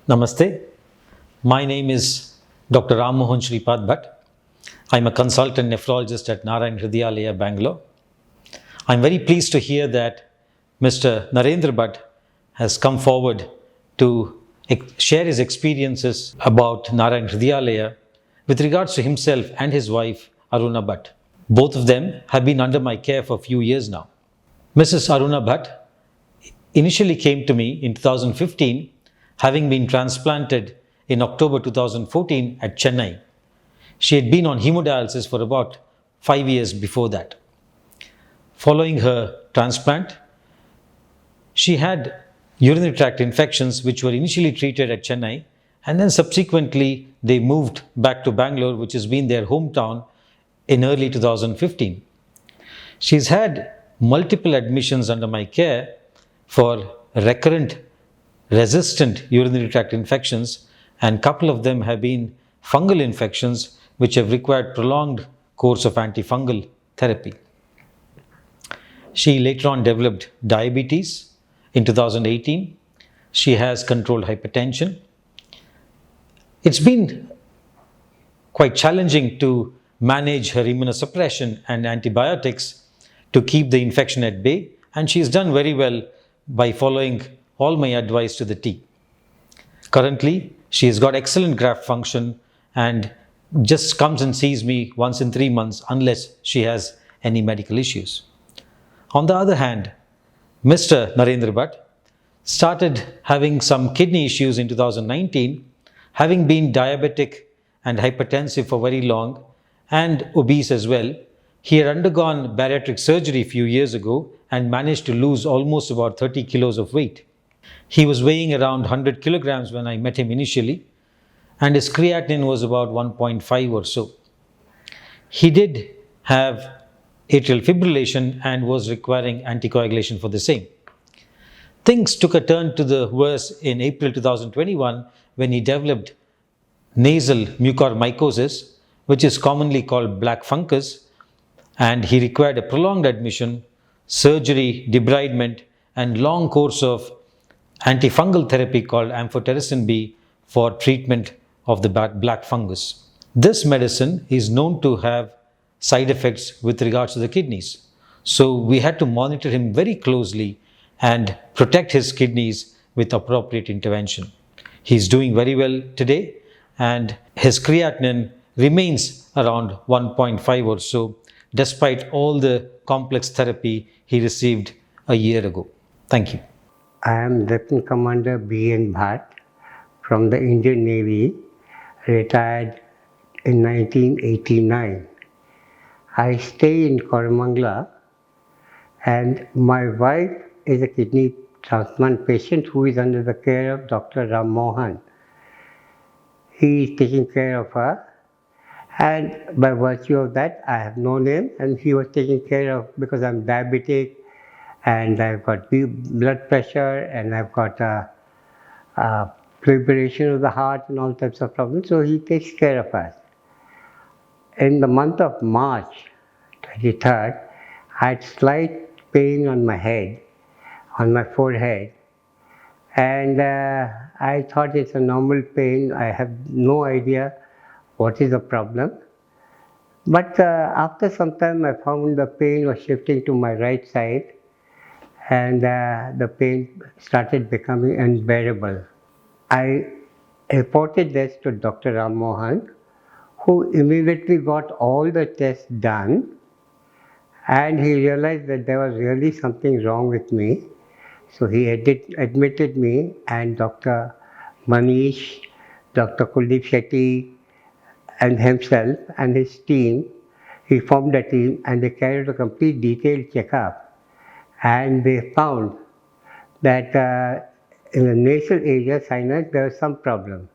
Namaste. My name is Dr. Ram Mohan Shripad Bhatt. I'm a consultant nephrologist at Narayan Hridayalaya, Bangalore. I'm very pleased to hear that Mr. Narendra Bhatt has come forward to share his experiences about Narayan Hridayalaya with regards to himself and his wife Aruna Bhatt. Both of them have been under my care for a few years now. Mrs. Aruna Bhatt initially came to me in 2015, having been transplanted in October 2014 at Chennai. She had been on hemodialysis for about 5 years before that. Following her transplant, she had urinary tract infections which were initially treated at Chennai, and then subsequently they moved back to Bangalore, which has been their hometown, in early 2015. She's had multiple admissions under my care for recurrent resistant urinary tract infections, and a couple of them have been fungal infections which have required prolonged course of antifungal therapy. She later on developed diabetes in 2018. She has controlled hypertension. It's been quite challenging to manage her immunosuppression and antibiotics to keep the infection at bay, and she's done very well by following all my advice to the T. Currently, she has got excellent graft function and just comes and sees me once in 3 months unless she has any medical issues. On the other hand, Mr. Narendra Bhatt started having some kidney issues in 2019, having been diabetic and hypertensive for very long and obese as well. He had undergone bariatric surgery a few years ago and managed to lose almost about 30 kilos of weight. He was weighing around 100 kilograms when I met him initially, and his creatinine was about 1.5 or so. He did have atrial fibrillation and was requiring anticoagulation for the same. Things took a turn to the worse in April 2021 when he developed nasal mucormycosis, which is commonly called black fungus, and he required a prolonged admission, surgery, debridement, and long course of antifungal therapy called amphotericin B for treatment of the black fungus. This medicine is known to have side effects with regards to the kidneys. So we had to monitor him very closely and protect his kidneys with appropriate intervention. He's doing very well today, and his creatinine remains around 1.5 or so, despite all the complex therapy he received a year ago. Thank you. I am Lieutenant Commander B.N. Bhatt from the Indian Navy, retired in 1989. I stay in Koramangala, and my wife is a kidney transplant patient who is under the care of Dr. Ram Mohan. He is taking care of her, and by virtue of that, I have known him, and he was taking care of, because I'm diabetic and I've got blood pressure and I've got fibrillation of the heart and all types of problems, so he takes care of us. In the month of March 23rd, I had slight pain on my head, on my forehead, and I thought it's a normal pain. I have no idea what is the problem. But after some time, I found the pain was shifting to my right side, and the pain started becoming unbearable. I reported this to Dr. Ram Mohan, who immediately got all the tests done, and he realized that there was really something wrong with me. So he admitted me, and Dr. Manish, Dr. Kuldeep Shetty, and himself and his team, he formed a team, and they carried a complete detailed checkup. And they found that in the nasal area, sinus, there was some problem.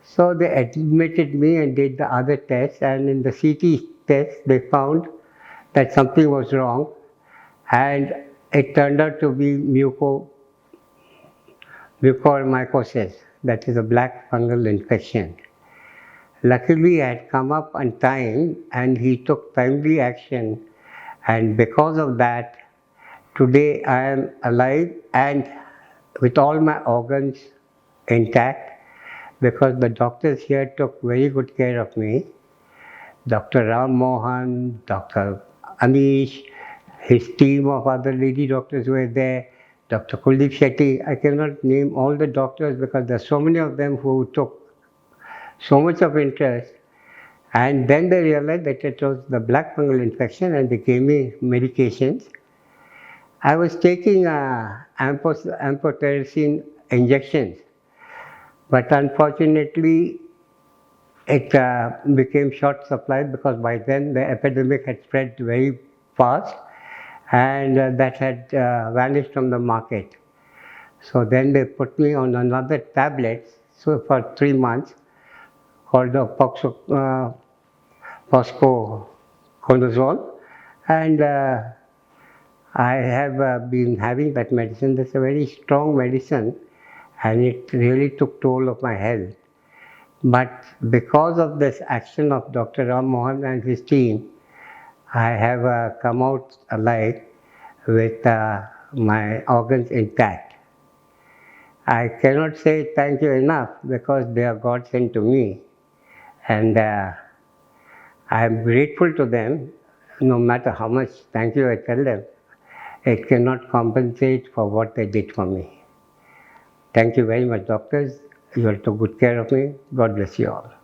So they admitted me and did the other tests, and in the CT test, they found that something was wrong, and it turned out to be mucormycosis, that is a black fungal infection. Luckily, I had come up on time, and he took timely action, and because of that, today I am alive and with all my organs intact because the doctors here took very good care of me. Dr. Ram Mohan, Dr. Anish, his team of other lady doctors were there, Dr. Kuldeep Shetty. I cannot name all the doctors because there are so many of them who took so much of interest. And then they realized that it was the black fungal infection and they gave me medications. I was taking amphotericin injections, but unfortunately it became short supply because by then the epidemic had spread very fast and that had vanished from the market. So then they put me on another tablet so for 3 months called the Poxoconazole, and I have been having that medicine. That's a very strong medicine and it really took toll of my health. But because of this action of Dr. Ram Mohan and his team, I have come out alive with my organs intact. I cannot say thank you enough because they are God sent to me. And I am grateful to them, no matter how much thank you I tell them. It cannot compensate for what they did for me. Thank you very much, doctors. You all took good care of me. God bless you all.